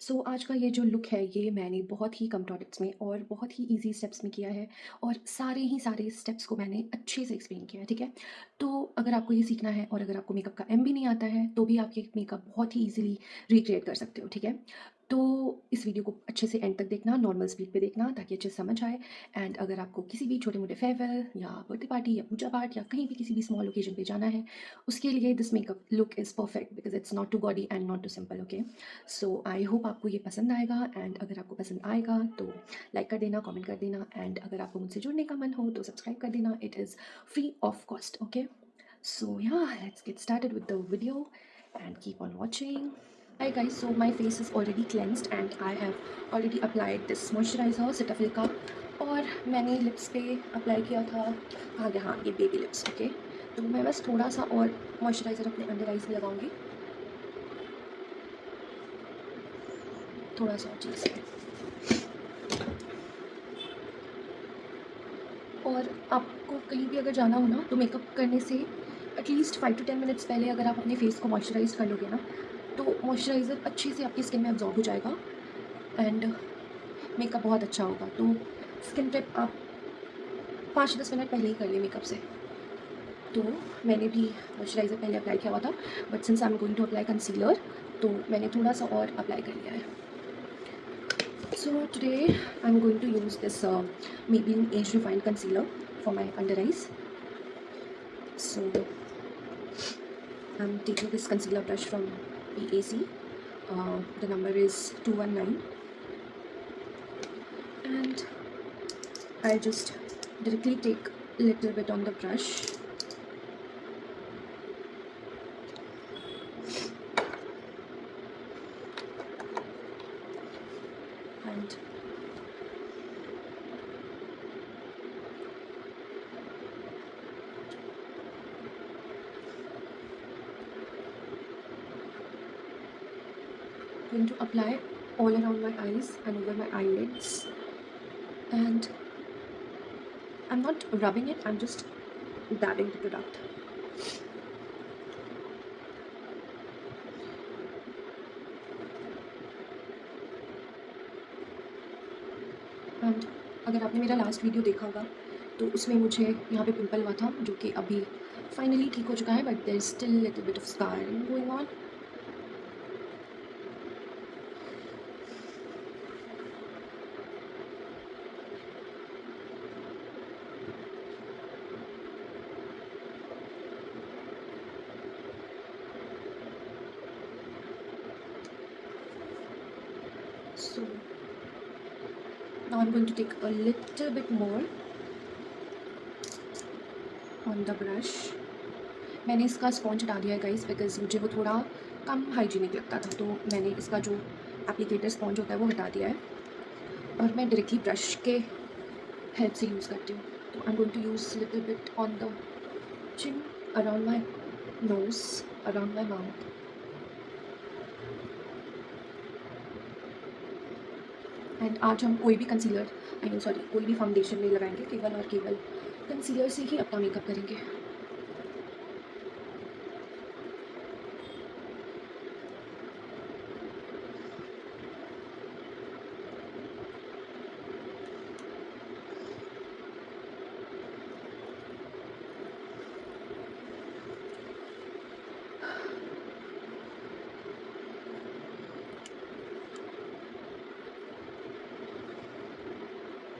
सो आज का ये जो लुक है ये मैंने बहुत ही कम प्रोडक्ट्स में और बहुत ही इजी स्टेप्स में किया है और सारे स्टेप्स को मैंने अच्छे से एक्सप्लेन किया है, ठीक है। तो अगर आपको ये सीखना है और अगर आपको मेकअप का एम भी नहीं आता है तो भी आप ये मेकअप बहुत ही इजीली रिक्रिएट कर सकते हो, ठीक है। तो इस वीडियो को अच्छे से एंड तक देखना, नॉर्मल स्पीड पे देखना ताकि अच्छे से समझ आए। एंड अगर आपको किसी भी छोटे मोटे फेयरवेल या बर्थडे पार्टी या पूजा पाठ या कहीं भी किसी भी स्मॉल ओकेजन पे जाना है, उसके लिए this makeup look is perfect because it's not too gaudy and not too simple, okay. So I hope आपको ये पसंद आएगा एंड अगर आपको पसंद आएगा तो लाइक कर देना, कमेंट कर देना एंड अगर आपको मुझसे जुड़ने का मन हो तो सब्सक्राइब कर देना। It is free of cost, okay. So yeah let's get started with the video and keep on watching. Hi guys, so my face is already cleansed and I have already applied this moisturizer Cetaphil का। और मैंने lips पे apply किया था, कहाँ गया, हाँ ये बेबी लिप्स, ओके। तो मैं बस थोड़ा सा और मॉइस्चराइज़र अपने अंडर आइज़ में लगाऊंगी, थोड़ा सा और चीज़ है। और आपको कहीं भी अगर जाना हो ना तो मेकअप करने से एटलीस्ट 5 to 10 मिनट्स पहले अगर आप अपने फेस को मॉइस्चराइज कर लोगे ना तो मॉइस्चराइज़र अच्छे से आपकी स्किन में अब्जॉर्ब हो जाएगा एंड मेकअप बहुत अच्छा होगा। तो स्किन टिप आप 5-10 मिनट पहले ही कर लें मेकअप से। तो मैंने भी मॉइस्चराइज़र पहले अप्लाई किया हुआ था but since I am going to apply concealer तो मैंने थोड़ा सा और अप्लाई कर लिया है। So today I'm going to use this Maybelline Age Refined Concealer for my under eyes. So I'm taking this concealer brush from PAC. The number is 219 and I'll just directly take a little bit on the brush and going to apply all around my eyes and over my eyelids, and I'm not rubbing it, I'm just dabbing the product. And अगर आपने मेरा last video देखा होगा तो उसमें मुझे यहाँ पे पिंपल हुआ था जो कि अभी फाइनली ठीक हो चुका है but there is still little bit of scarring going on. So now I'm going to take a little bit more on the brush. मैंने इसका स्पॉन्ज हटा दिया है गाइस बिकॉज मुझे वो थोड़ा कम हाइजीनिक लगता था तो मैंने इसका जो एप्लीकेटर स्पॉन्ज होता है वो हटा दिया है और मैं डायरेक्टली ब्रश के हेल्प से यूज़ करती हूँ। तो I am going to use little bit on the chin, around my nose, around my mouth. And आज हम कोई भी कंसीलर आई मीन सॉरी कोई भी फाउंडेशन नहीं लगाएंगे, केवल और केवल कंसीलर से ही अपना मेकअप करेंगे।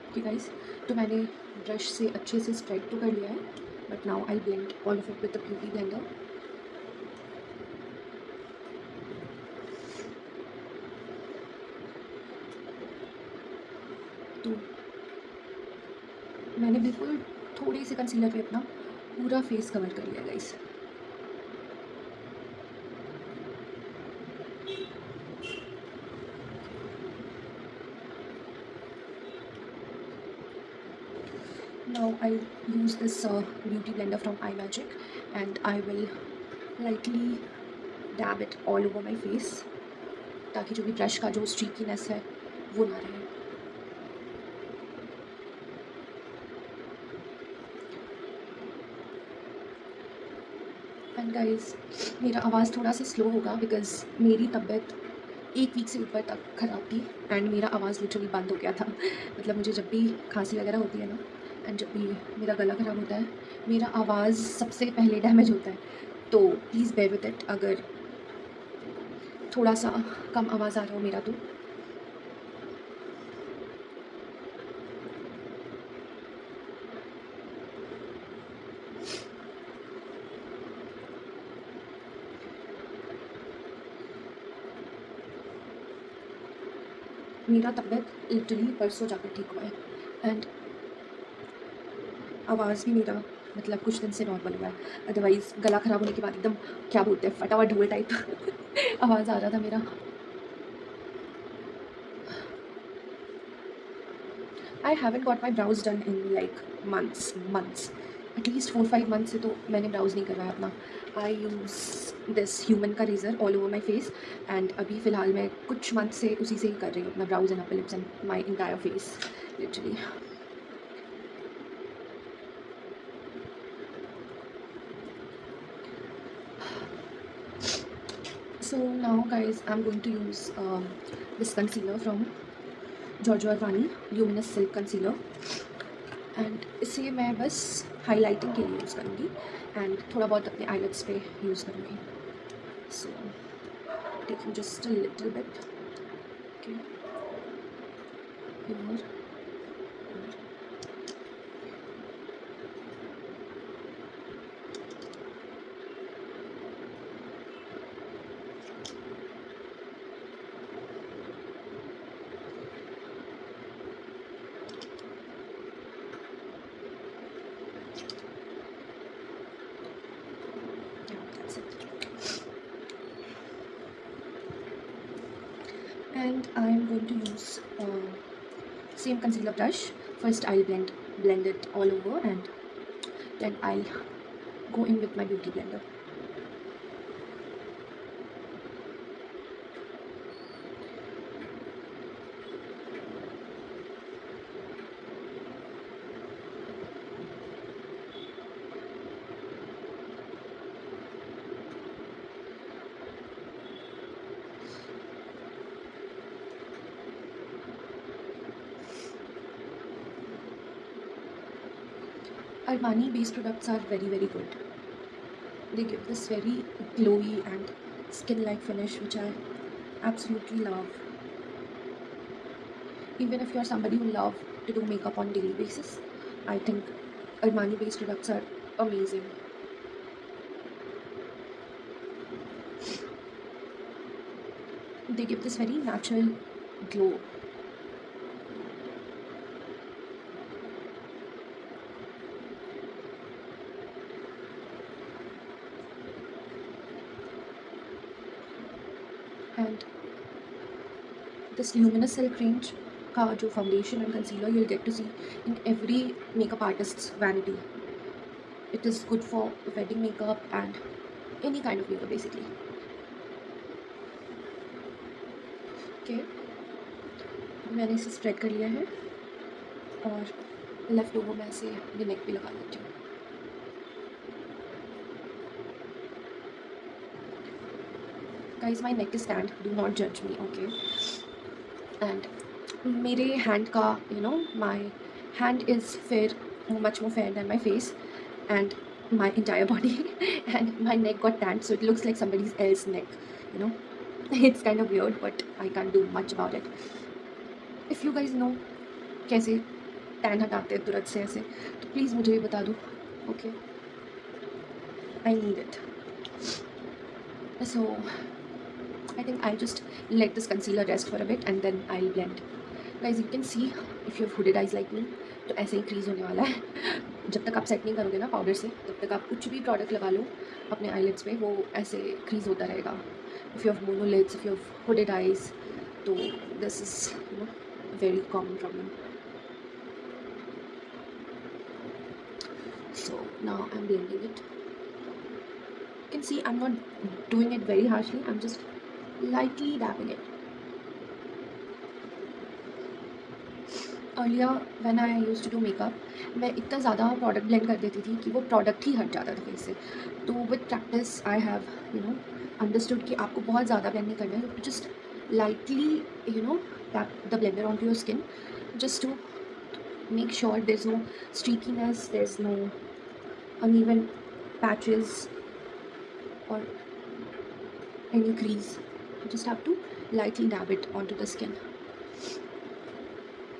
ओके गाइस, तो मैंने ब्रश से अच्छे से स्प्रेड तो कर लिया है but now I blend all of it with the beauty blender. तो मैंने बिल्कुल थोड़ी सी कंसीलर पे अपना पूरा फेस कवर कर लिया guys. Now I use this beauty blender from iMagic and I will lightly dab it all over my face ताकि जो भी ब्रश का जो स्ट्रीकीनेस है वो ना रहे। एंड गाइस मेरा आवाज़ थोड़ा सा स्लो होगा बिकॉज़ मेरी तबीयत 1 वीक से ऊपर तक ख़राब थी एंड मेरा आवाज़ लिटरली बंद हो गया था। मतलब मुझे जब भी खांसी वगैरह होती है ना एंड जब भी मेरा गला ख़राब होता है, मेरा आवाज़ सबसे पहले डैमेज होता है। तो प्लीज़ बेयर विद इट अगर थोड़ा-सा कम आवाज़ आ रहा हो मेरा तो। मेरा तबीयत लिटरली परसों जाकर ठीक हुआ है एंड आवाज़ भी मेरा मतलब कुछ दिन से नॉर्मल हुआ है। अदरवाइज़ गला ख़राब होने के बाद एकदम क्या बोलते हैं फटा हुआ ढोल टाइप आवाज़ आ रहा था मेरा। I haven't got my brows done in like months at least 4-5 month से तो मैंने ब्राउज़ नहीं करवाया अपना। आई यूज़ दिस ह्यूमन का razor all over my face and अभी फ़िलहाल मैं कुछ मंथ से उसी से ही कर रही हूँ अपना browse and upper lips and my entire face literally. So now guys, I'm going to use this concealer from Giorgio Armani Luminous Silk Concealer and इसे मैं बस हाइलाइटिंग के लिए यूज़ करूँगी एंड थोड़ा बहुत अपने आईलेट्स पे यूज़ करूँगी। So taking just a little bit okay here. Yeah, that's it. And I'm going to use same concealer brush. First I'll blend it all over and then I'll go in with my beauty blender. Armani base products are very good. They give this very glowy and skin-like finish which I absolutely love. Even if you're somebody who love to do makeup on daily basis, I think Armani based products are amazing. They give this very natural glow. And this Luminous Silk range का जो foundation and concealer you'll get to see in every makeup artist's vanity. It is good for wedding makeup and any kind of makeup basically. Okay, मैंने इसे spread कर लिया है और left over मैं इसे अपने नेक पे लगा लेती हूँ. Guys, my neck is tanned. Do not judge me, okay? And मेरे hand का my hand is fair, much more fair than my face and my entire body and my neck got tanned so it looks like somebody else's neck, you know. It's kind of weird but I can't do much about it. If you guys know कैसे tan हटाते हैं तुरंत से ऐसे तो please मुझे भी बता दो, okay? I need it. So I think I'll just let this concealer rest for a bit and then I'll blend. Guys, you can see if you have hooded eyes like me तो ऐसे ही crease होने वाला है. जब तक आप set नहीं करोगे ना पाउडर से तब तक आप कुछ भी प्रोडक्ट लगा लो अपने आईलिड्स पे वो ऐसे क्रीज होता रहेगा. If you have monolids, if you have hooded eyes तो this is very common problem. So now I'm blending it. You can see I'm not doing it very harshly, I'm just lightly dabbing it. Earlier when I used to do makeup मैं इतना ज़्यादा product blend कर देती थी कि वो product ही हट जाता था फेस से. तो with practice I have understood कि आपको बहुत ज़्यादा ब्लेंड नहीं करना है. You just lightly, tap the blender onto your skin, just to make sure there's no streakiness, there's no uneven patches or any crease. You just have to lightly dab it onto the skin.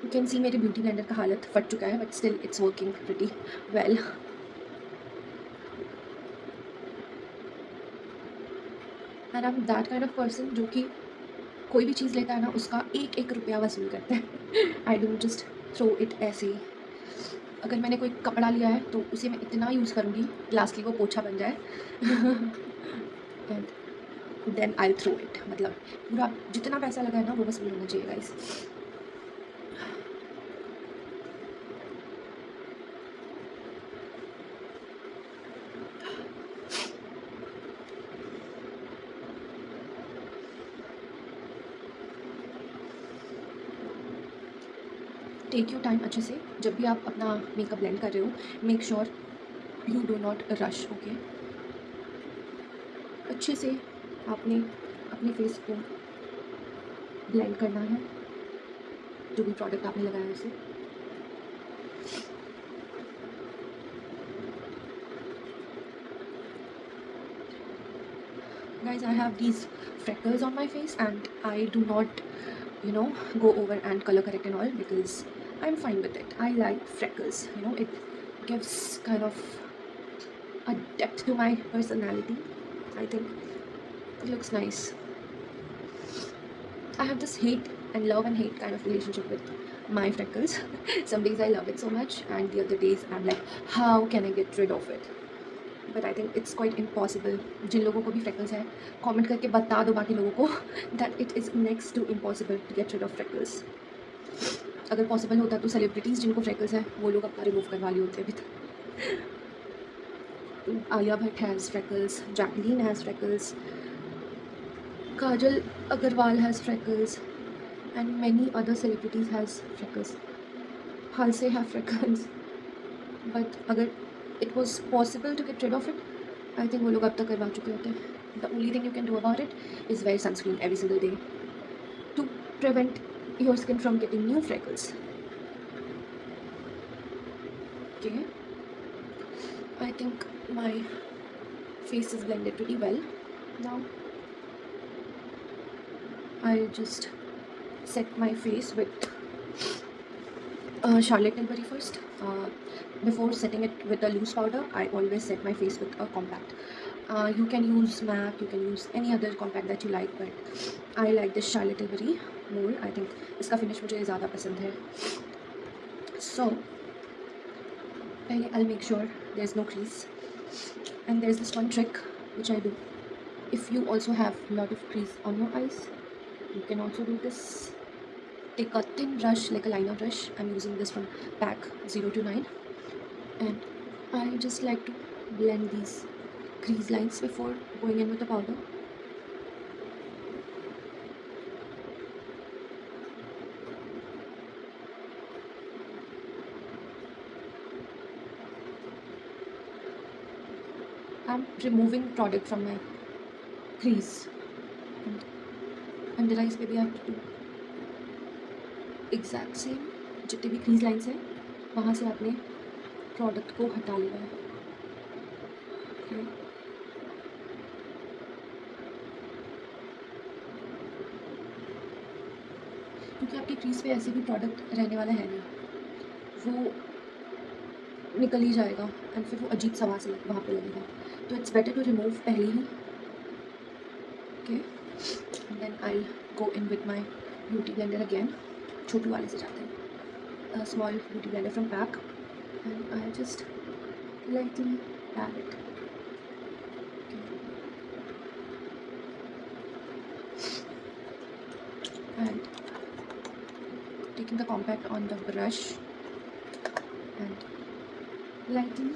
You can see मेरे beauty blender का हालत फट चुका है, but still it's working pretty well. And I'm that kind of person जो कि कोई भी चीज़ लेता है ना, उसका एक एक रुपया वसूल करता है. I don't just throw it ऐसे ही. अगर मैंने कोई कपड़ा लिया है तो उसे मैं इतना यूज़ करूँगी लास्टली वो पोछा बन जाए. And then I throw it. मतलब पूरा जितना पैसा लगा है ना वो वसूल होना चाहिए गाइस. टेक योर टाइम अच्छे से. जब भी आप अपना मेकअप ब्लेंड कर रहे हो, make sure you do not rush. Okay, अच्छे से आपने अपने फेस को ब्लेंड करना है, जो भी प्रोडक्ट आपने लगाया है उसे. Guys, I have these freckles on my face and I do not, go over and color correct and all, because I'm fine with it. I like freckles, it gives kind of a depth to my personality. I think it looks nice. I have this hate and love and hate kind of relationship with my freckles. Some days I love it so much, and the other days I'm like, how can I get rid of it? But I think it's quite impossible. जिन लोगों को भी freckles है, comment करके बता दो बाकी लोगों को that it is next to impossible to get rid of freckles. अगर possible होता तो celebrities जिनको freckles है वो लोग अपना remove करवा लिए होते अभी तक. Alia Bhatt has freckles, Jacqueline has freckles, Kajal Agarwal has freckles, and many other celebrities has freckles. Halsey have freckles. But अगर it was possible to get rid of it, I think वो लोग अब तक करवा चुके होते हैं. The only thing you can do about it is wear sunscreen every single day to prevent your skin from getting new freckles. Okay, I think my face is blended pretty well now. I just set my face with Charlotte Tilbury first. Before setting it with a loose powder, I always set my face with a compact. You can use MAC, you can use any other compact that you like, but I like this Charlotte Tilbury more. I think इसका finish मुझे ज़्यादा पसंद है. So पहले I'll make sure there's no crease, and there's this one trick which I do. If you also have a lot of crease on your eyes, you can also do this. Take a thin brush like a liner brush. I'm using this from PAC 029, and I just like to blend these crease lines before going in with the powder. I'm removing product from my crease, and under eyes पे भी I have to do exact same. जितने भी crease lines हैं वहाँ से आपने product को हटा लेना है. Okay. क्योंकि आपके क्रीज पे ऐसे भी प्रोडक्ट रहने वाला है नहीं, वो निकल ही जाएगा एंड फिर वो अजीब सा वहाँ पे लगेगा. तो इट्स बेटर टू रिमूव पहले ही. Okay, then I go in with my beauty blender again. छोटू वाले से जाते हैं. Small beauty blender from pack, and I just lightly dab it. And taking the compact on the brush and lightly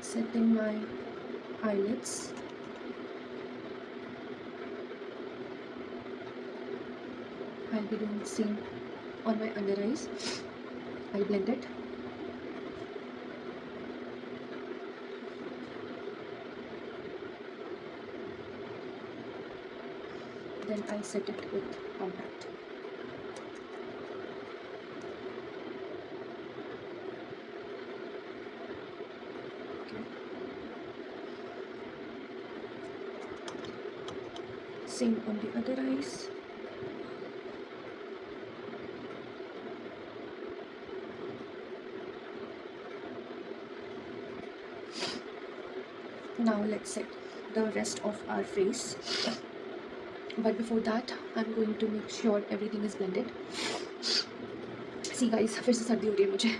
setting my eyelids. I'll be doing the same on my under eyes. I'll blend it. then I'll set it with compact. Okay. Same on the other eyes. Now let's set the rest of our face, but before that I'm going to make sure everything is blended. See guys, फिर से सर्दी हो रही है मुझे.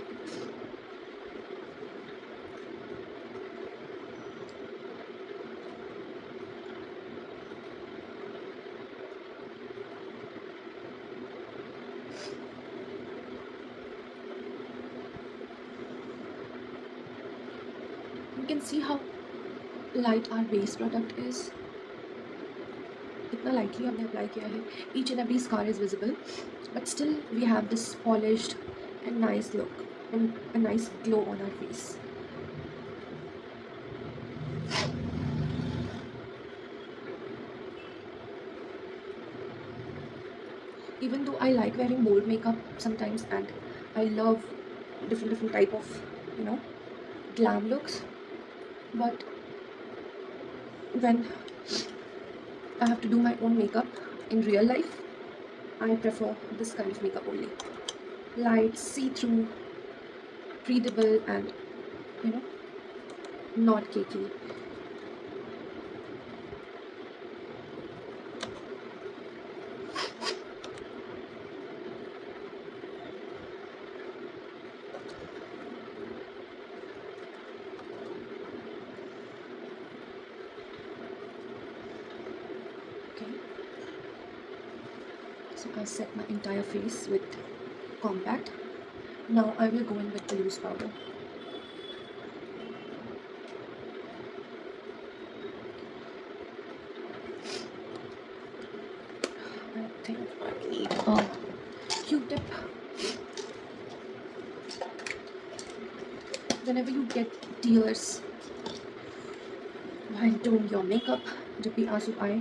You can see how light our base product is. इतना lightly हमने apply किया है. Each and every scar is visible, but still we have this polished and nice look and a nice glow on our face. Even though I like wearing bold makeup sometimes, and I love different type of, you know, glam looks, but when I have to do my own makeup in real life, I prefer this kind of makeup only. Light, see-through, breathable, and you know, not cakey. Okay. So I set my entire face with compact. Now I will go in with the loose powder. I think I need a Q-tip. Whenever you get tears while doing your makeup, जब भी आंसू आए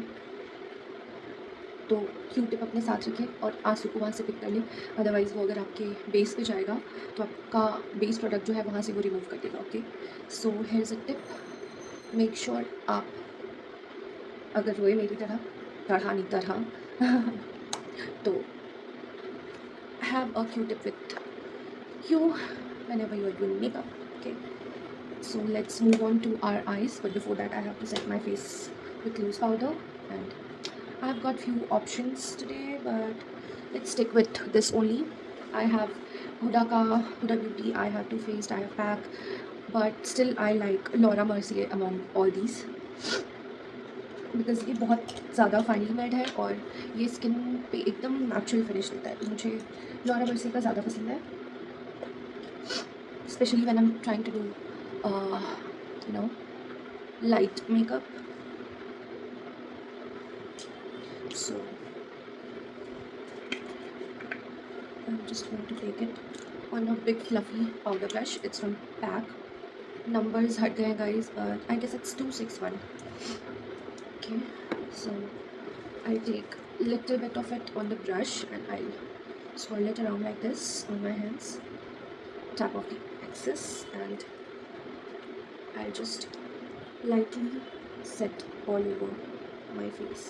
तो Q-tip अपने साथ रखें और आंसू को वहाँ से पिक कर लें. अदरवाइज़ वो अगर आपके बेस पे जाएगा तो आपका बेस प्रोडक्ट जो है वहाँ से वो रिमूव कर देगा. Okay, so here is a tip. Make sure आप अगर रोए मेरी तरह तो have a Q-tip with you whenever you are doing makeup. Okay, so let's move on to our eyes, but before that I have to set my face with loose powder, and I've got few options today, but let's stick with this only. I have Huda Beauty, I have Too Faced, I have PAC, but still I like Laura Mercier among all these because ये बहुत ज़्यादा finally made है और ये skin पे एकदम natural finish देता है. तो मुझे लॉरा मर्सी का ज़्यादा पसंद है, specially when I am trying to do you know light makeup. So I'm just going to take it on a big fluffy powder brush. It's from PAC. Numbers हट गए guys, but I guess it's 261. Okay, so I'll take little bit of it on the brush and I'll swirl it around like this on my hands, tap off the excess, and I'll just lightly set all over my face.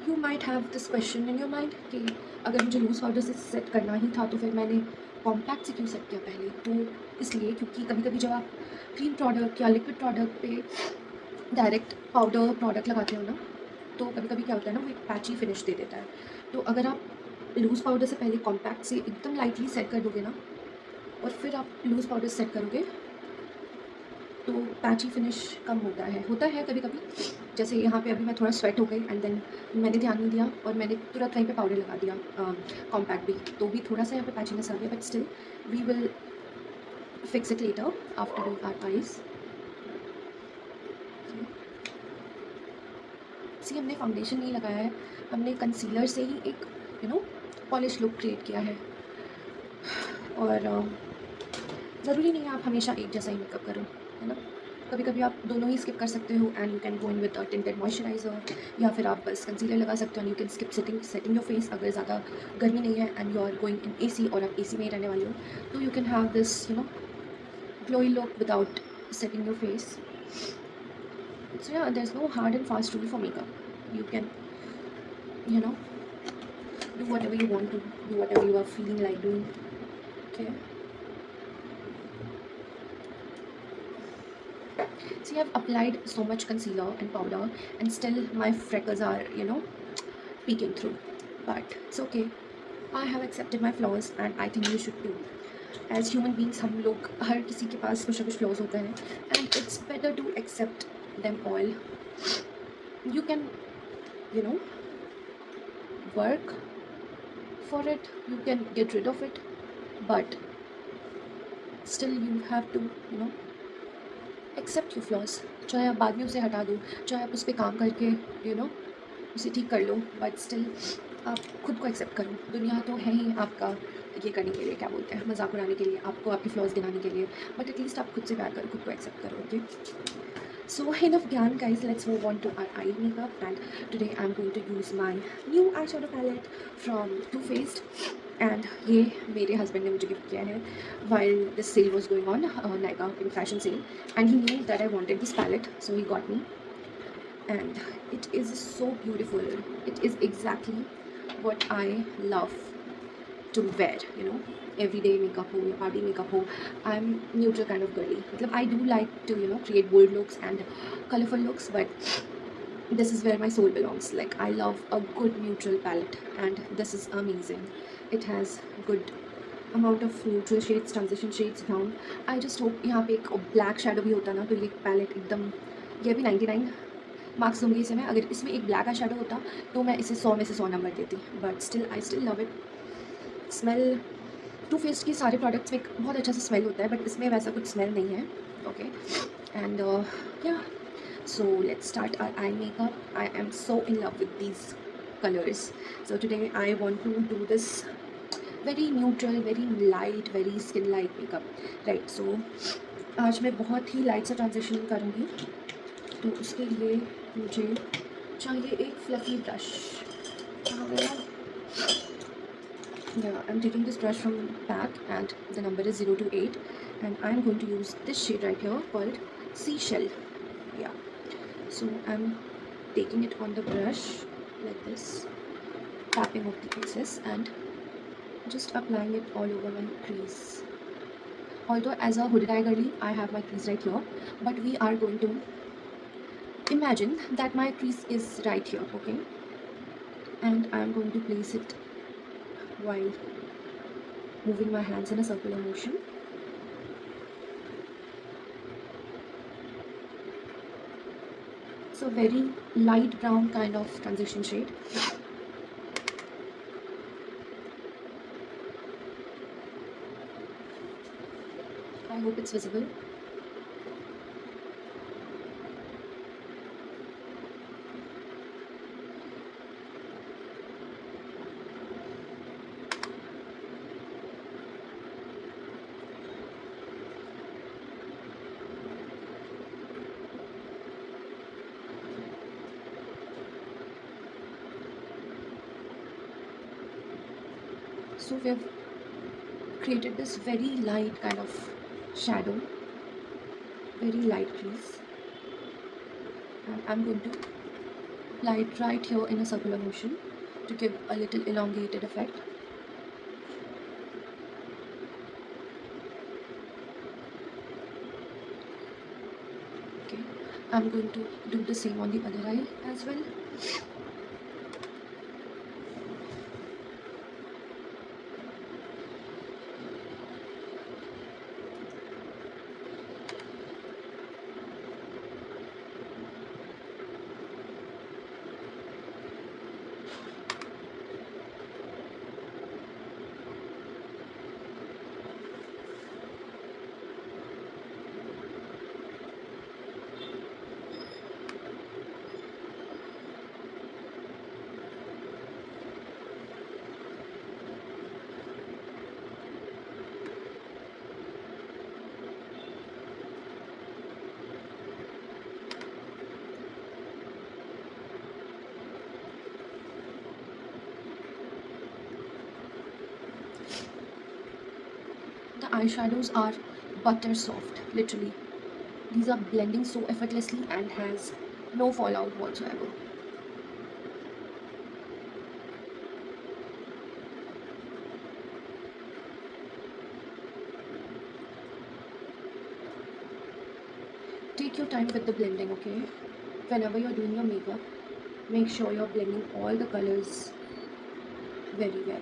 You might have this question in your mind कि अगर मुझे loose powder से set करना ही था तो फिर मैंने compact से क्यों सेट किया पहले. तो इसलिए क्योंकि कभी कभी जब आप क्रीम प्रोडक्ट या लिक्विड प्रोडक्ट पे डायरेक्ट पाउडर प्रोडक्ट लगाते हो ना, तो कभी कभी क्या होता है ना, वो एक पैची फिनिश दे देता है. तो अगर आप लूज़ पाउडर से पहले कॉम्पैक्ट से एकदम लाइटली सेट कर दोगे ना, और फिर आप लूज़ पाउडर सेट करोगे तो पैची फिनिश कम होता है कभी कभी। जैसे यहाँ पे अभी मैं थोड़ा स्वेट हो गई एंड देन मैंने ध्यान नहीं दिया और मैंने तुरंत वहीं पे पाउडर लगा दिया कॉम्पैक्ट भी, तो भी थोड़ा सा यहाँ पे पैचीनेस आ गया, but still we will fix it later after doing our eyes. See हमने फाउंडेशन नहीं लगाया है, हमने कंसीलर से ही एक पॉलिश लुक क्रिएट किया है। और ज़रूरी नहीं है आप हमेशा एक जैसा ही मेकअप करो, है ना। कभी कभी आप दोनों ही स्किप कर सकते हो and you can go in with a tinted moisturiser, या फिर आप बस कंसीलर लगा सकते हो and you can skip setting your face. अगर ज़्यादा गर्मी नहीं है and you are going in AC और आप एसी में ही रहने वाले हो, तो you can have this glowy look without setting your face. So yeah there is no hard and fast rule for makeup. You can you know do whatever you want to, do whatever you are feeling like doing. Okay, see, I've applied so much concealer and powder and still my freckles are peeking through, but it's okay. I have accepted my flaws and I think you should too. As human beings हम लोग हर किसी के पास कुछ ना कुछ flaws होते हैं and it's better to accept them all. You can you know work for it, you can get rid of it, but still you have to accept your flaws. चाहे आप बाद में उसे हटा दो, चाहे आप उस पर काम करके उसे ठीक कर लो, बट स्टिल आप खुद को एक्सेप्ट करो। दुनिया तो है ही आपका ये करने के लिए, क्या बोलते हैं, मजाक उड़ाने के लिए, आपको आपकी फ्लॉज गिनाने के लिए, बट एटलीस्ट आप खुद से प्यार करो, खुद को एक्सेप्ट करो। Okay, so enough gyan guys, let's move on to our eye makeup, and today I'm going to use my new eyeshadow palette from Too Faced, and ये मेरे हस्बैंड ने मुझे गिफ्ट किया है while this sale was going on, Nykaa in fashion sale, and he knew that I wanted this palette, so he got me, and it is so beautiful. It is exactly what I love to wear, everyday makeup ho ya party makeup ho. I'm neutral kind of girly, मतलब I do like to create bold looks and colorful looks, but this is where my soul belongs. Like, I love a good neutral palette, and this is amazing. It has good amount of neutral shades, transition shades, brown. I just hope यहाँ पे एक black shadow भी होता ना, तो ये palette एकदम, ये भी 99 मार्क्स दूंगी इसे मैं। अगर इसमें एक ब्लैक का शेडो होता तो मैं इसे 100 में से 100 नंबर देती, but still I still love it. Smell, Too Faced की सारे प्रोडक्ट्स में एक बहुत अच्छा सा स्मेल होता है, बट इसमें वैसा कुछ स्मेल नहीं है। ओके, एंड या so let's start our eye makeup. I am so in love with these colors, so today I want to do this very neutral, very light, very skin light makeup, right? So आज मैं बहुत ही light सा transition करूँगी, तो उसके लिए मुझे चाहिए एक फ्लफी ब्रश। कहाँ गया? Yeah, I'm taking this brush from pack and the number is 0 to 8, and I'm going to use this shade right here called Seashell. Yeah, so I'm taking it on the brush like this, tapping off the excess and just applying it all over my crease. Although as a hooded eye girly, I have my crease right here, but we are going to imagine that my crease is right here, okay? And I'm going to place it while moving my hands in a circular motion. So very light brown kind of transition shade. I hope it's visible. So we have created this very light kind of shadow, very light crease, and I'm going to apply it right here in a circular motion to give a little elongated effect. Okay, I'm going to do the same on the other eye as well. eyeshadows are butter soft, literally. These are blending so effortlessly and has no fallout whatsoever. Take your time with the blending, okay? Whenever you're doing your makeup, make sure you're blending all the colors very well.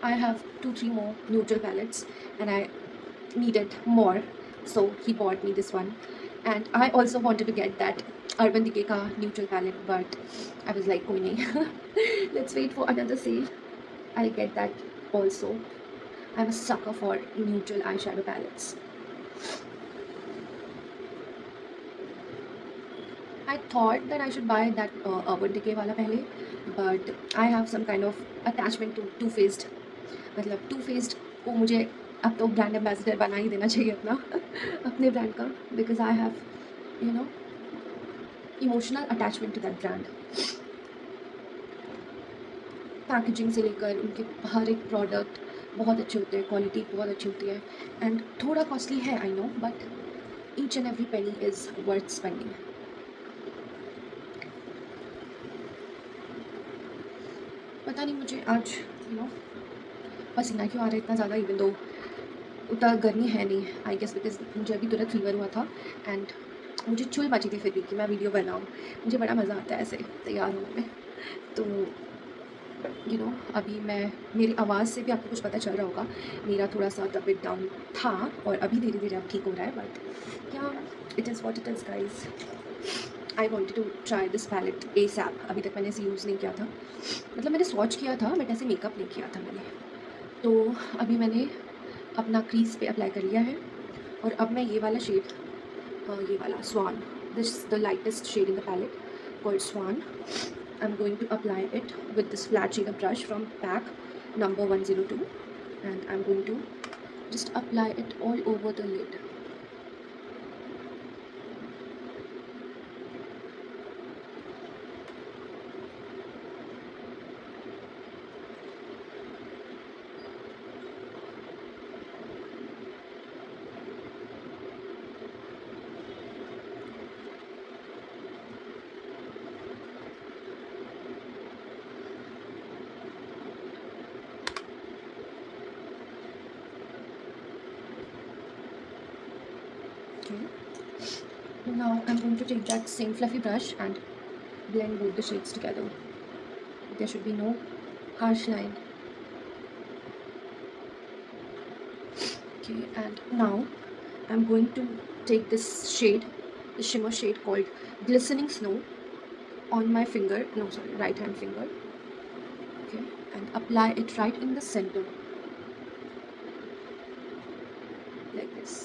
I have 2-3 more neutral palettes and I needed more, so he bought me this one. And I also wanted to get that Urban Decay ka neutral palette, but I was like, koi nahi. Let's wait for another sale. I'll get that also. I'm a sucker for neutral eyeshadow palettes. I thought that I should buy that Urban Decay wala pehle, but I have some kind of attachment to Too Faced. मतलब to faced को मुझे अब तो brand ambassador बना ही देना चाहिए अपना अपने ब्रांड का, because I have you know emotional attachment to that brand. Packaging से लेकर उनके हर एक प्रोडक्ट बहुत अच्छे होते हैं, क्वालिटी बहुत अच्छी होती है. एंड थोड़ा कॉस्टली है I know, but each and every penny is worth spending. पता नहीं मुझे आज पसीना क्यों आ रहा है इतना ज़्यादा, इवन दो उतना गर्मी है नहीं. आई गेस बिकॉज मुझे अभी तुरंत फीवर हुआ था एंड मुझे चुल मची थी फिर भी कि मैं वीडियो बनाऊँ. मुझे बड़ा मज़ा आता है ऐसे तैयार होने में. तो अभी मैं, मेरी आवाज़ से भी आपको कुछ पता चल रहा होगा, मेरा थोड़ा सा तबीयत डाउन था और अभी धीरे धीरे अब ठीक हो रहा है. बट क्या, it is what it is guys. I wanted to try this palette ASAP. अभी तक मैंने इसे यूज़ नहीं किया था, मतलब मैंने स्वॉच किया था बट ऐसे मेकअप नहीं किया था मैंने. तो अभी मैंने अपना क्रीज पे अप्लाई कर लिया है और अब मैं ये वाला शेड, ये वाला swan, this the lightest shade in the palette called swan. I'm going to apply it with this flat shader brush from pack number 102, and I'm going to just apply it all over the lid. Okay. Now I'm going to take that same fluffy brush and blend both the shades together. There should be no harsh line. Okay, and now I'm going to take this shade, the shimmer shade called Glistening Snow, on my finger, no sorry, right hand finger. Okay, and apply it right in the center like this.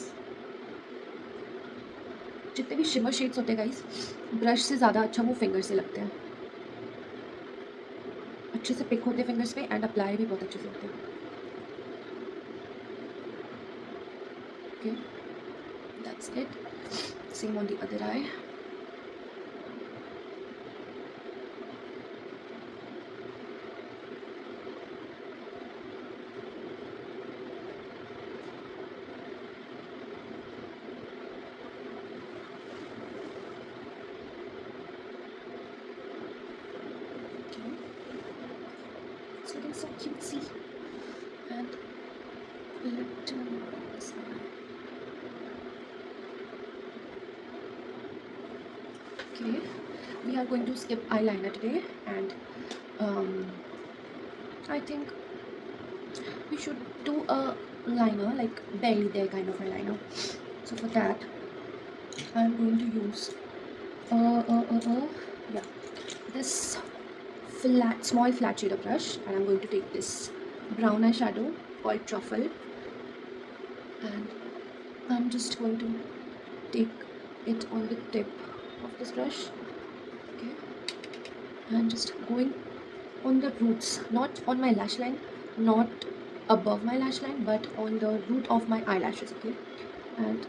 जितने भी shimmer shades होते हैं guys, brush से ज़्यादा अच्छा वो finger से लगते हैं, अच्छे से पिक होते हैं फिंगर्स पे एंड अप्लाई भी बहुत अच्छे से होते हैं. Okay, that's it. Same on the other I. It's looking so cutesy and little smile. Okay, we are going to skip eyeliner today, and I think we should do a liner, like barely there kind of a liner. So for that, I'm going to use yeah, this small flat shader brush, and I'm going to take this brown eyeshadow called Truffle, and I'm just going to take it on the tip of this brush. Okay, and just going on the roots, not on my lash line, not above my lash line, but on the root of my eyelashes. Okay, and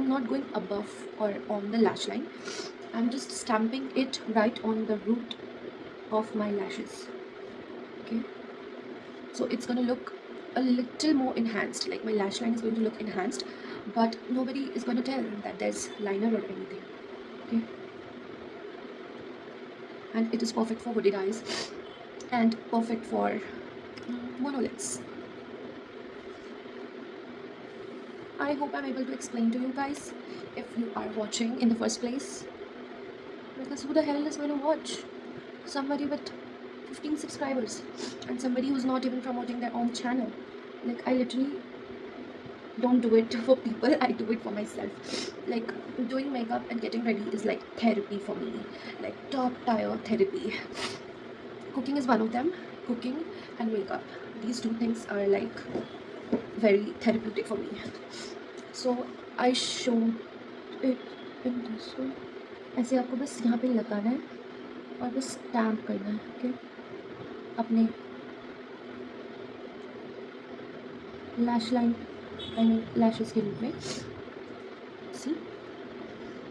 I'm not going above or on the lash line. I'm just stamping it right on the root of my lashes. Okay, so it's gonna look a little more enhanced, like my lash line is going to look enhanced, but nobody is gonna tell that there's liner or anything. Okay, and it is perfect for hooded eyes and perfect for monolids. I hope I'm able to explain to you guys if you are watching in the first place, because who the hell is going to watch somebody with 15 subscribers and somebody who's not even promoting their own channel? Like, I literally don't do it for people, I do it for myself. Like, doing makeup and getting ready is like therapy for me, like top tier therapy. Cooking is one of them. Cooking and makeup, these two things are like very therapeutic for me. So I showed it in this way. ऐसे आपको बस यहाँ पे लगाना है और बस stamp करना है, ओके, अपने lash line, I mean lashes के रूप में. सी,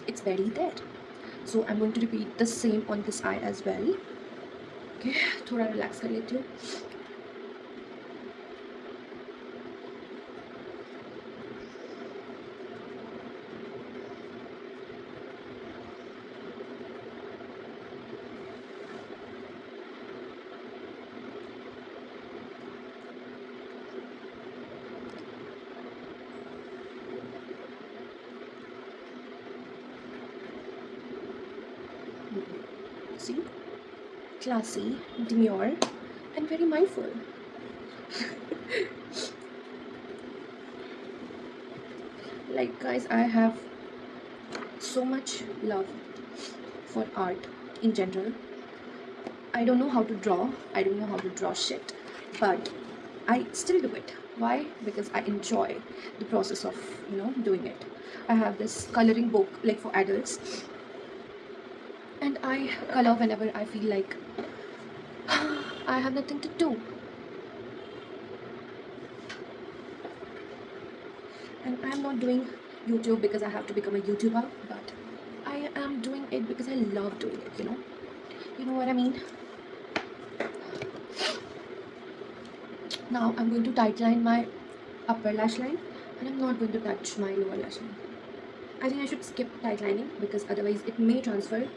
it's very there. So I'm going to repeat the same on this eye as well. Okay, थोड़ा रिलैक्स कर लेती हूँ. See, classy, demure, and very mindful. Like, guys, I have so much love for art in general. I don't know how to draw. I don't know how to draw shit, but I still do it. Why? Because I enjoy the process of, doing it. I have this coloring book like for adults, and I color whenever I feel like I have nothing to do. And I'm not doing YouTube because I have to become a YouTuber, but I am doing it because I love doing it, You know what I mean? Now I'm going to tightline my upper lash line, and I'm not going to touch my lower lash line. I think I should skip tightlining because otherwise it may transfer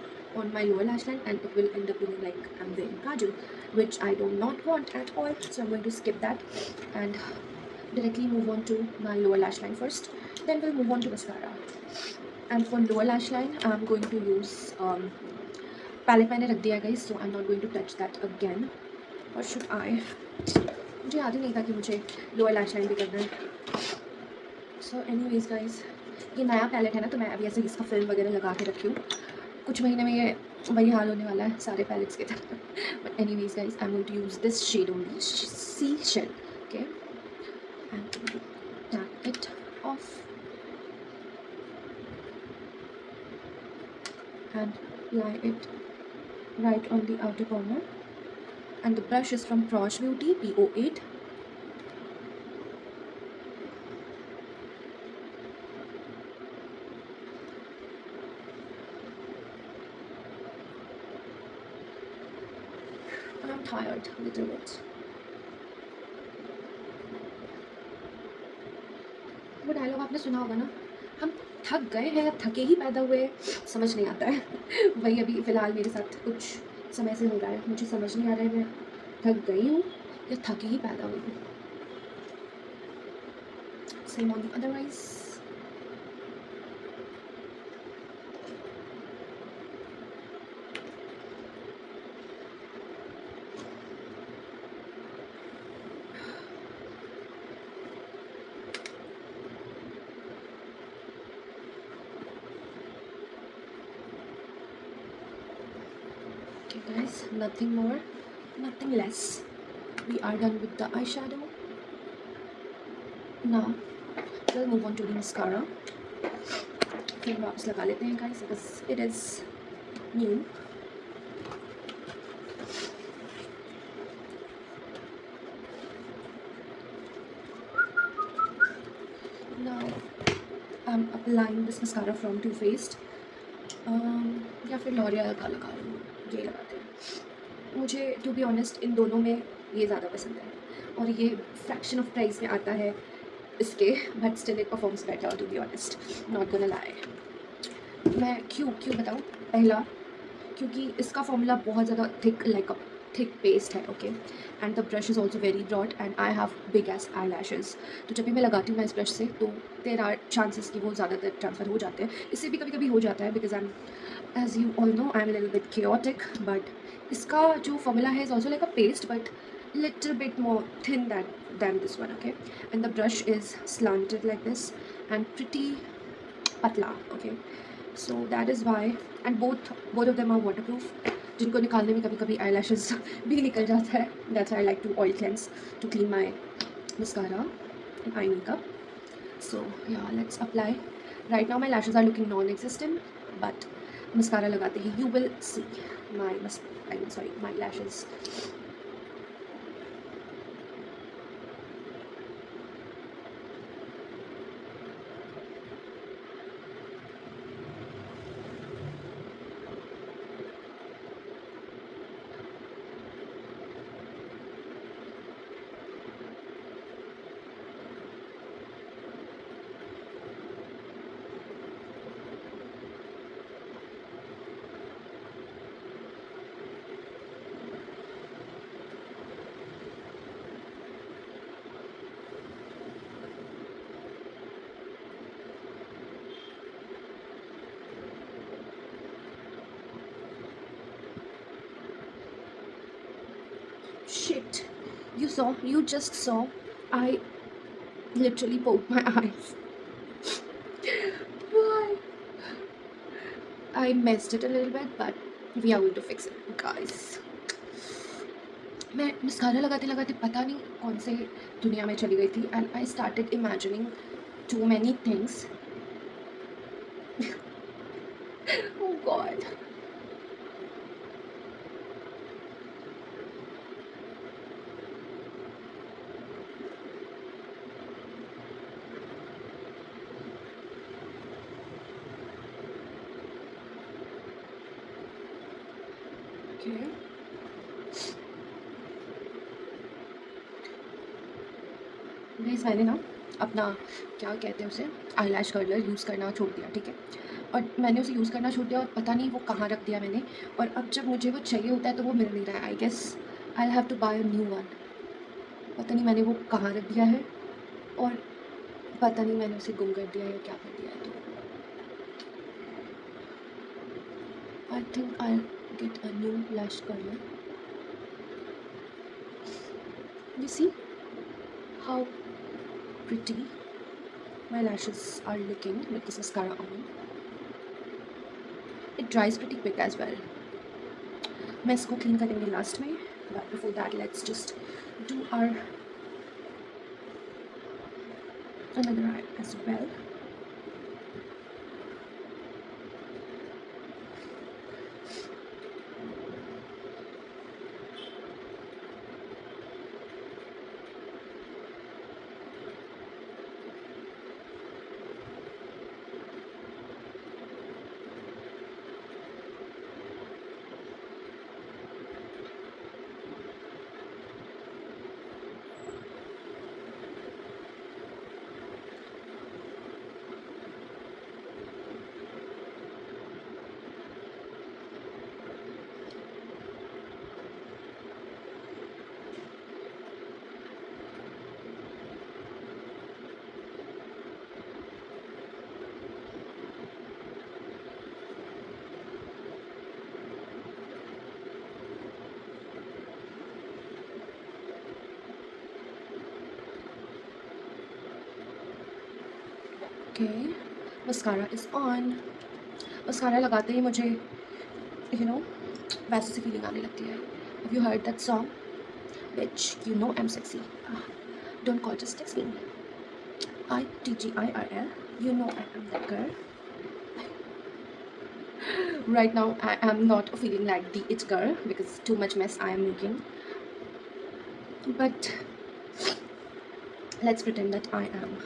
on my lower lash line and it will end up looking like I'm wearing kajal, which I do not want at all. So I'm going to skip that and directly move on to my lower lash line first. Then we'll move on to mascara. And for lower lash line, I'm going to use palette मैंने रख दिया guys, so I'm not going to touch that again. Or should I? मुझे याद ही नहीं था कि मुझे lower lash line भी करना है. सो एनीवेज गाइस, ये नया पैलेट है ना, तो मैं अभी ऐसे इसका फिल्म वगैरह लगा के रखी हूँ. कुछ महीने में ये वही हाल होने वाला है सारे पैलेट्स के तरह. But anyways guys, I am going to use this shade only, see shade. Okay, and tap it off and apply it right on the outer corner. And the brush is from Prosh Beauty PO8. I'm tired a little bit. वो dialogue आपने सुना होगा ना, हम थक गए हैं, थके ही पैदा हुए, समझ नहीं आता है. वही अभी फ़िलहाल मेरे साथ कुछ समय से हो रहा है. मुझे समझ नहीं आ रहा है मैं थक गई हूँ या थकी ही पैदा हुई हूँ. Same on the other eyes. Okay guys, nothing more, nothing less. We are done with the eyeshadow. Now we'll move on to the mascara. फिर वापस लगा लेते हैं guys because it is new. Now I'm applying this mascara from Too Faced, या फिर L'Oréal का लगा लूँ, ये लगाते हैं। मुझे टू बी ऑनेस्ट इन दोनों में ये ज़्यादा पसंद है, और ये फ्रैक्शन ऑफ प्राइस में आता है इसके, but still it performs better to be honest, not gonna lie. मैं क्यों क्यों बताऊँ? पहला, क्योंकि इसका फॉर्मूला बहुत ज़्यादा thick, like a thick paste है, okay, and the brush is also very broad and I have big ass eyelashes. तो जब भी मैं लगाती हूँ ना इस ब्रश से, तो देर आर चांसेस कि वो ज़्यादातर ट्रांसफ़र हो जाते हैं। इससे भी कभी कभी हो जाता है, because I am, as you all know, I am little bit chaotic, but इसका जो फॉर्मूला है is also like a paste, but little bit more thin than this one, okay, and the brush is slanted like this and pretty patla, okay, so that is why, and both of them are waterproof, जिनको निकालने में कभी कभी eyelashes भी निकल जाता है, that's why I like to oil cleanse to clean my mascara and eye makeup. So yeah, let's apply. Right now my lashes are looking non-existent, but mascara लगाते ही you will see my my lashes. Shit, you just saw, I literally poked my eyes. Why? I messed it a little bit, but we are going to fix it, guys. मैं mascara लगाते लगाते पता नहीं कौन से दुनिया में चली गई थी, and I started imagining too many things. Oh God. Okay, guys मैंने ना अपना, क्या कहते हैं उसे, आईलैश कर्लर यूज़ करना छोड़ दिया, ठीक है, और मैंने उसे यूज़ करना छोड़ दिया, और पता नहीं वो कहाँ रख दिया मैंने, और अब जब मुझे वो चाहिए होता है तो वो मिल नहीं रहा है। I guess I have to buy a new one. पता नहीं मैंने वो कहाँ रख दिया है, और पता नहीं मैंने उसे गुम कर दिया है या क्या कर दिया है। तो I think I get a new lash curler. You see how pretty my lashes are looking with this mascara on. It dries pretty quick as well. मैं इसको क्लीन करेंगे लास्ट में, but before that let's just do our another eye as well. Okay, mascara is on. Mascara लगाते ही मुझे वैसे सी feeling आने लगती है। Have you heard that song? Bitch, you know I'm sexy. Don't call, just text me. ITGIRL. You know I am that girl. Right now I am not feeling like the it girl because too much mess I am making. But let's pretend that I am.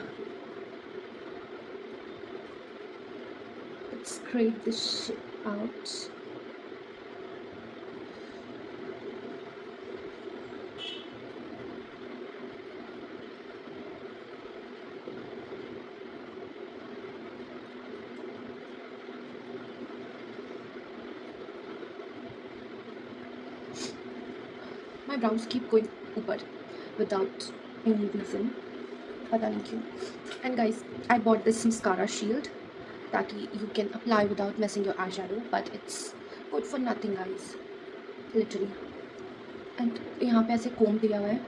let's scrape this shit out. My brows keep going ऊपर without any reason. पता नहीं क्यों. And guys, I bought this mascara shield ताकि you can apply without messing your eyeshadow, but it's good for nothing guys, literally. And यहाँ पे ऐसे comb दिया हुआ है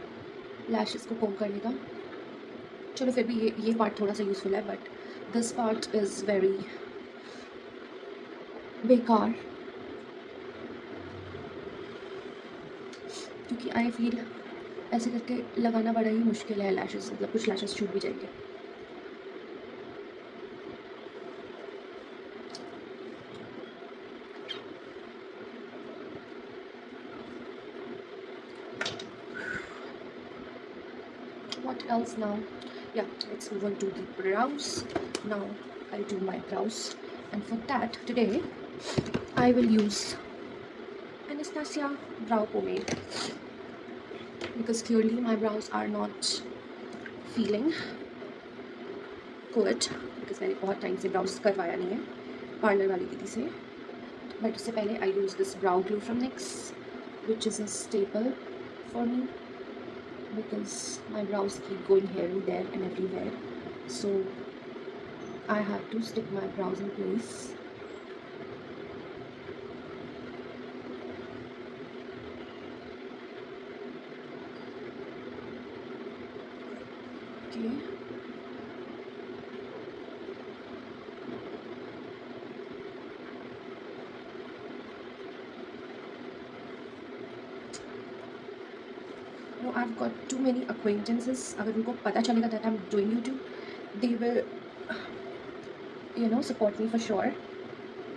lashes को comb करने का. चलो फिर भी ये part थोड़ा सा useful है, but this part is very बेकार, क्योंकि आई फील ऐसे करके लगाना बड़ा ही मुश्किल है लैशेस, मतलब कुछ लैशेस छूट भी जाएंगे. What else now? Yeah, let's move on to the brows. Now I'll do my brows, and for that today I will use Anastasia brow pomade, because clearly my brows are not feeling good, because मैंने बहुत time से browse करवाया नहीं है parlour वाली दीदी से. But उससे पहले I use this brow glue from NYX, which is a staple for me because my brows keep going here and there and everywhere, so I have to stick my brows in place. Okay. No, I've got too many acquaintances. अगर उनको पता चलेगा that I'm doing YouTube, they will, support me for sure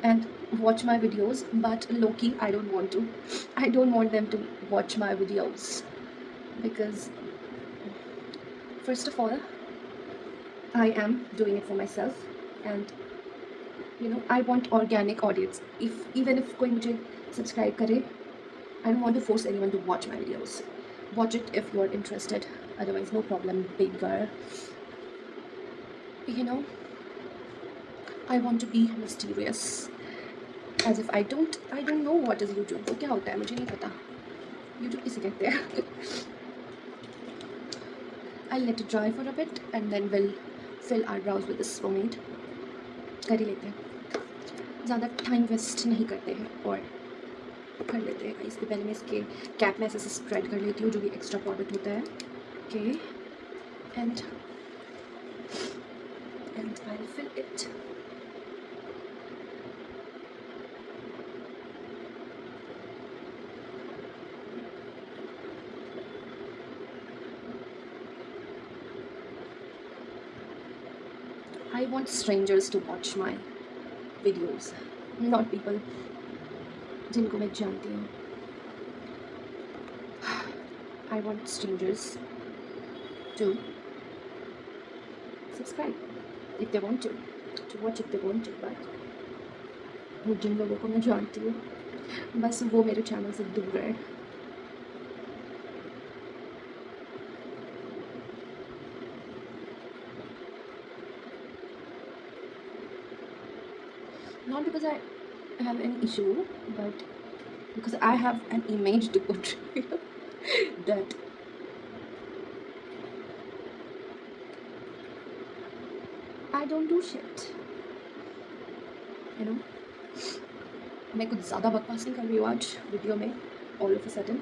and watch my videos. But low-key, I don't want to. I don't want them to watch my videos because, first of all, I am doing it for myself, and I want organic audience. Even if कोई मुझे subscribe करे, I don't want to force anyone to watch my videos. Watch it if you're interested, otherwise no problem, big girl. I want to be mysterious, as if I don't know what is YouTube. वो क्या होता है मुझे नहीं पता. YouTube किसे कहते हैं. I'll let it dry for a bit and then we'll fill our brows with this pomade. कर ही लेते हैं, ज़्यादा टाइम वेस्ट नहीं करते हैं और कर लेते हैं. इसके पहले मैं इसके कैप में ऐसे स्प्रेड कर लेती हूँ जो भी एक्स्ट्रा प्रोडक्ट होता है. Okay, and I will fill it. I want strangers to watch my videos, not people जिनको मैं जानती हूँ. I want strangers to subscribe if they want to watch if they want to, but जिन लोगों को मैं जानती हूँ बस वो मेरे चैनल से दूर रहे. Not because I have an issue, but because I have an image to portray that I don't do shit. मैं कुछ ज़्यादा बकवास नहीं कर रही हूँ आज वीडियो में ऑल ऑफ अ सडन.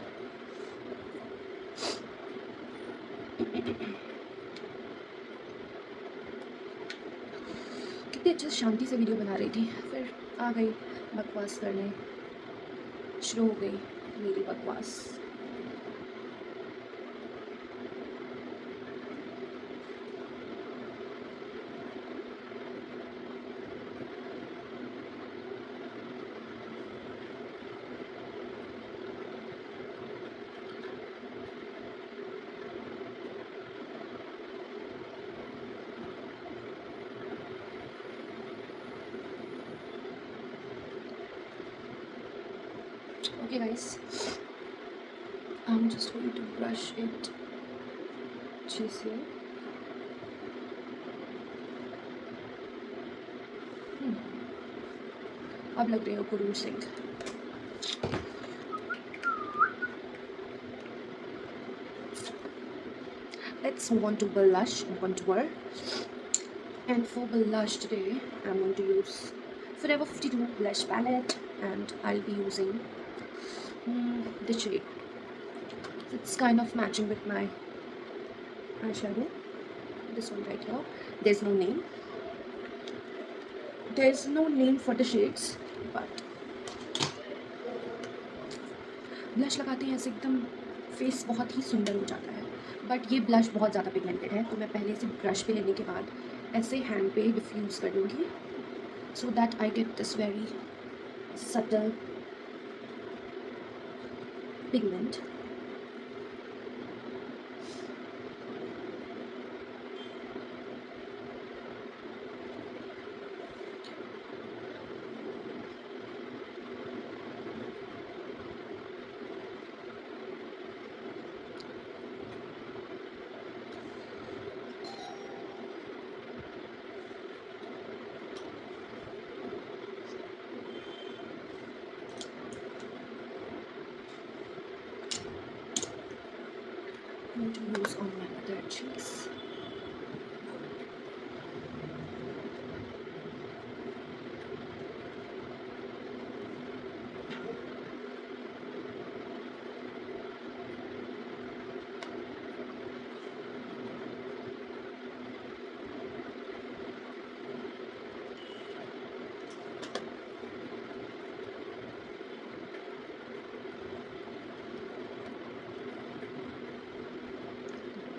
कितने अच्छे शांति से वीडियो बना रही थी, फिर आ गई बकवास करने. शुरू हो गई मेरी बकवास. Okay guys, I'm just going to brush it अच्छे से. अब लग रहे हो Guru Singh. Let's move on to blush and contour. And for blush today, I'm going to use Forever 52 blush palette, and I'll be using the shade. It's kind of matching with my eyeshadow. This one right here. There's no name. There's no name for the shades, but blush लगाते हैं ऐसे एकदम face बहुत ही सुंदर हो जाता है. But ये ब्लश बहुत ज़्यादा पिगमेंटेड है, तो मैं पहले से ब्रश पे लेने के बाद ऐसे हैंड पे डिफ्यूज़ कर दूँगी, so that I get this very subtle pigment. I'm going to use on my other cheeks.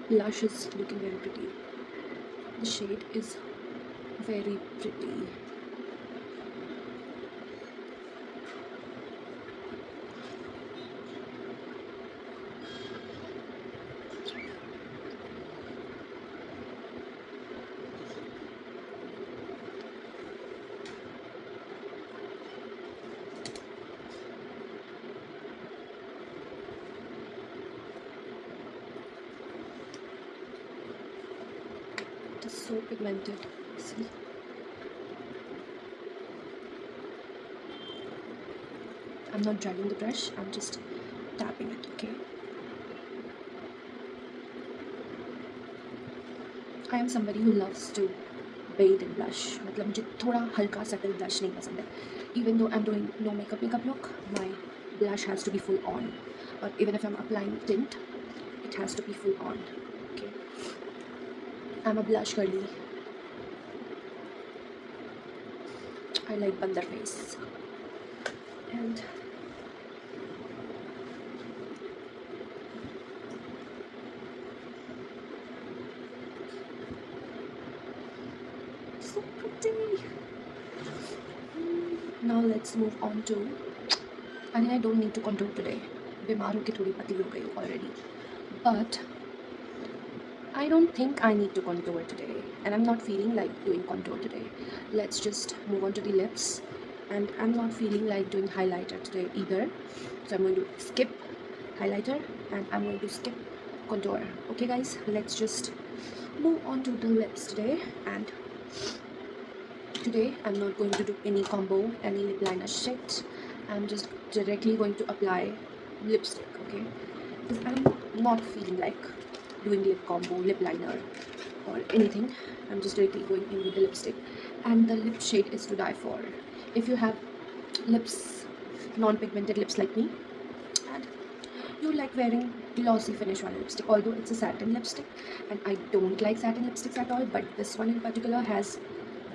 Blush is looking very pretty. The shade is very pretty. It is so pigmented. See? I'm not dragging the brush, I'm just tapping it, okay? I am somebody who loves to bathe in blush. मतलब मुझे थोड़ा हल्का subtle blush नहीं पसंद है. Even though I'm doing no makeup look, my blush has to be full on. Or even if I'm applying tint, it has to be full on. Okay. I'm a blush girly. I like bandar face. And so pretty. Now let's move on to, I think I don't need to contour today. बीमार होके थोड़ी पतली हो गई हूँ already. But I don't think I need to contour today, and I'm not feeling like doing contour today. Let's just move on to the lips, and I'm not feeling like doing highlighter today either, so I'm going to skip highlighter and I'm going to skip contour. Okay guys, let's just move on to the lips today. And today I'm not going to do any combo, any lip liner shit. I'm just directly going to apply lipstick, okay? Because I'm not feeling like doing lip combo, lip liner or anything. I'm just directly going in with the lipstick, and the lip shade is to die for. If you have lips, non-pigmented lips like me, and you like wearing glossy finish wala lipstick, although it's a satin lipstick and I don't like satin lipsticks at all, but this one in particular has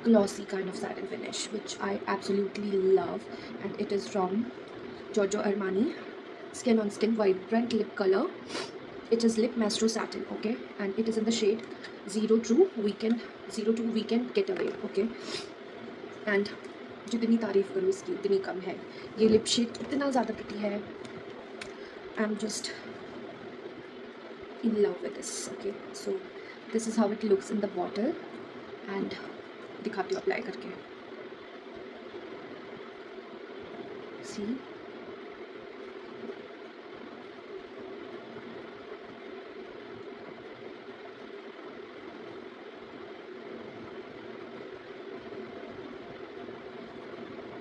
glossy kind of satin finish, which I absolutely love, and it is from Giorgio Armani Skin on Skin Vibrant Lip Color. It is Lip Maestro Satin, okay, and it is in the shade 02 Weekend Getaway, okay. And जितनी तारीफ करूँ इसकी उतनी कम है. ये lip shade इतना ज़्यादा pretty है. I'm just in love with this, okay. So this is how it looks in the bottle, and दिखाती हूँ अप्लाई करके. See,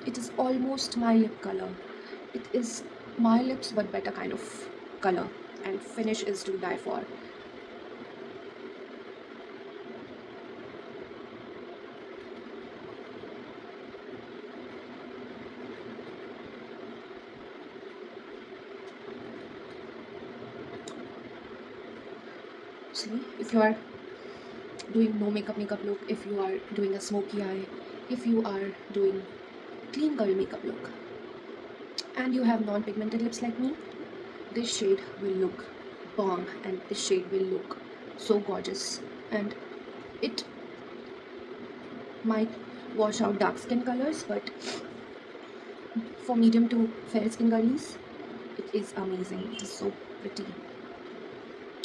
It is almost my lip color. It is my lips but better kind of color, and finish is to die for. See, if you are doing no makeup look, if you are doing a smoky eye, if you are doing clean girl makeup look, and you have non-pigmented lips like me, this shade will look bomb, and this shade will look so gorgeous, and it might wash out dark skin colors, but for medium to fair skin girlies, it is amazing. It is so pretty.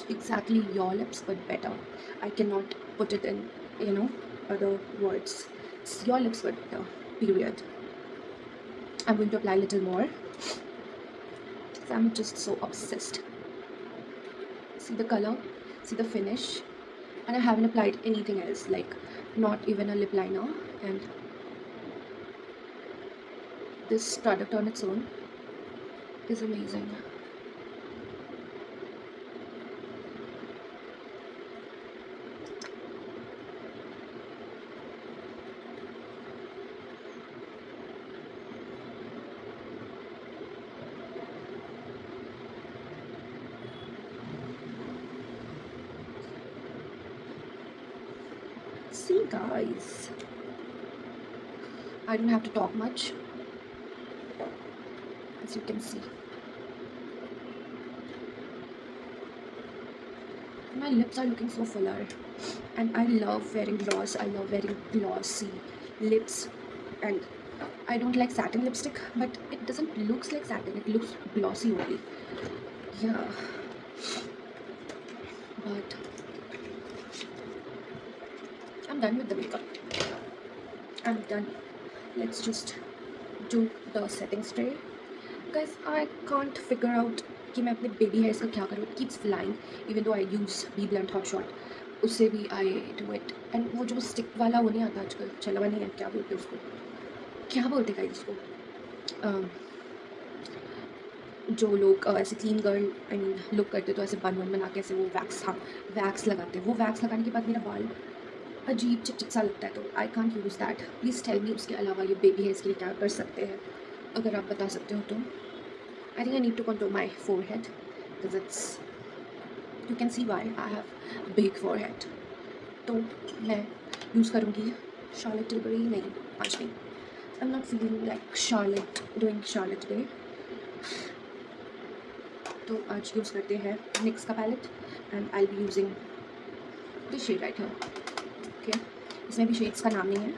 Exactly your lips but better. I cannot put it in, other words. It's your lips but better, period. I'm going to apply a little more, so I'm just so obsessed. See the color, see the finish, and I haven't applied anything else, like not even a lip liner, and this product on its own is amazing. See guys, I don't have to talk much, as you can see. My lips are looking so fuller, and I love wearing gloss. I love wearing glossy lips, and I don't like satin lipstick, but it doesn't look like satin, it looks glossy only. Yeah, but I'm done with the makeup. I'm done. Let's just do the setting spray. Guys, I can't figure out कि मैं अपने baby hairs का क्या करूँ. It keeps flying even though I use Be Blunt Hot Shot. उससे भी I do it. And वो जो स्टिक वाला वो नहीं आता आजकल, चला हुआ नहीं है, क्या बोलते हैं उसको, क्या बोलते हैं उसको, जो लोग ऐसे clean girl I mean look करते तो ऐसे बन बना के ऐसे वो वैक्स, हाँ वैक्स लगाते हैं. वो वैक्स लगाने के बाद मेरा बाल अजीब चिपचिप सा लगता है, तो I can't use that. Please tell me उसके अलावा ये बेबी हेयर्स के लिए क्या कर सकते हैं, अगर आप बता सकते हो तो. I think I need to control my forehead because it's, you can see why I have big forehead. तो मैं यूज़ करूँगी शार्लेट टिलबरी, नहीं आज नहीं, I am not feeling like Charlotte doing Charlotte today. तो आज use करते हैं निक्स का palette, and I be using this shade right here. Okay, इसमें भी शेड्स का नाम नहीं है.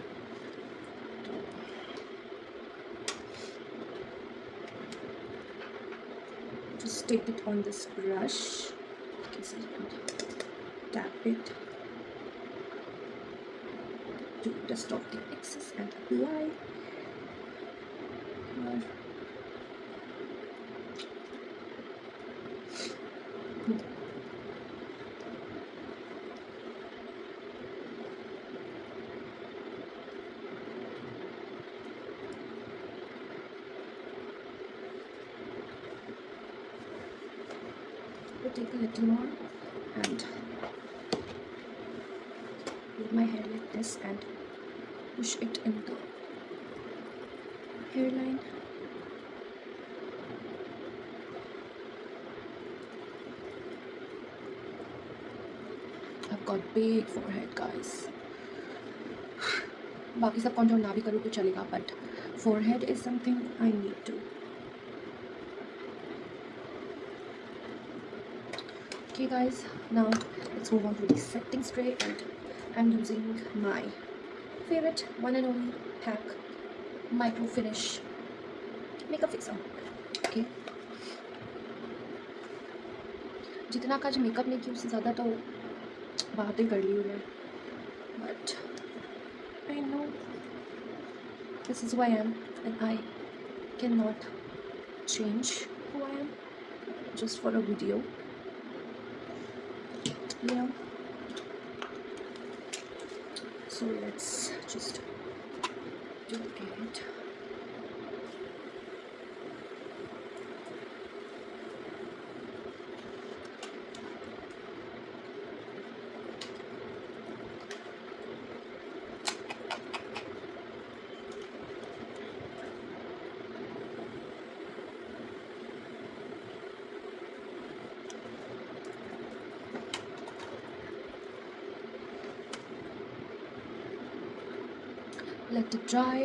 Just take it on this brush, you can see, and tap it to dust off the excess and apply. Take a little more and hold my hair like this and push it in the hairline. I've got big forehead, guys. बाकी सब control ना भी करूँ तो चलेगा, but forehead is something I need to. Okay guys, now let's move on to the setting spray, and I'm using my favorite one and only PAC Micro Finish Makeup Fixer. Okay, जितना का जो makeup नहीं किया उससे ज़्यादा तो बातें कर ली हूँ मैं, but I know this is who I am and I cannot change who I am just for a video. Yeah, so let's just do it. Let it dry.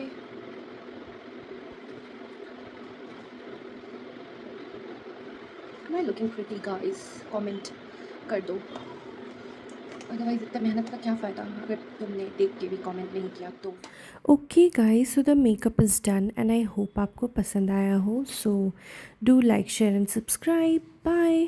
Am I looking pretty guys? Comment कर दो, otherwise इतना मेहनत का क्या फ़ायदा अगर तुमने देख के भी कमेंट नहीं किया तो। Okay guys, so the makeup is done and I hope आपको पसंद आया हो. So do like, share and subscribe. Bye.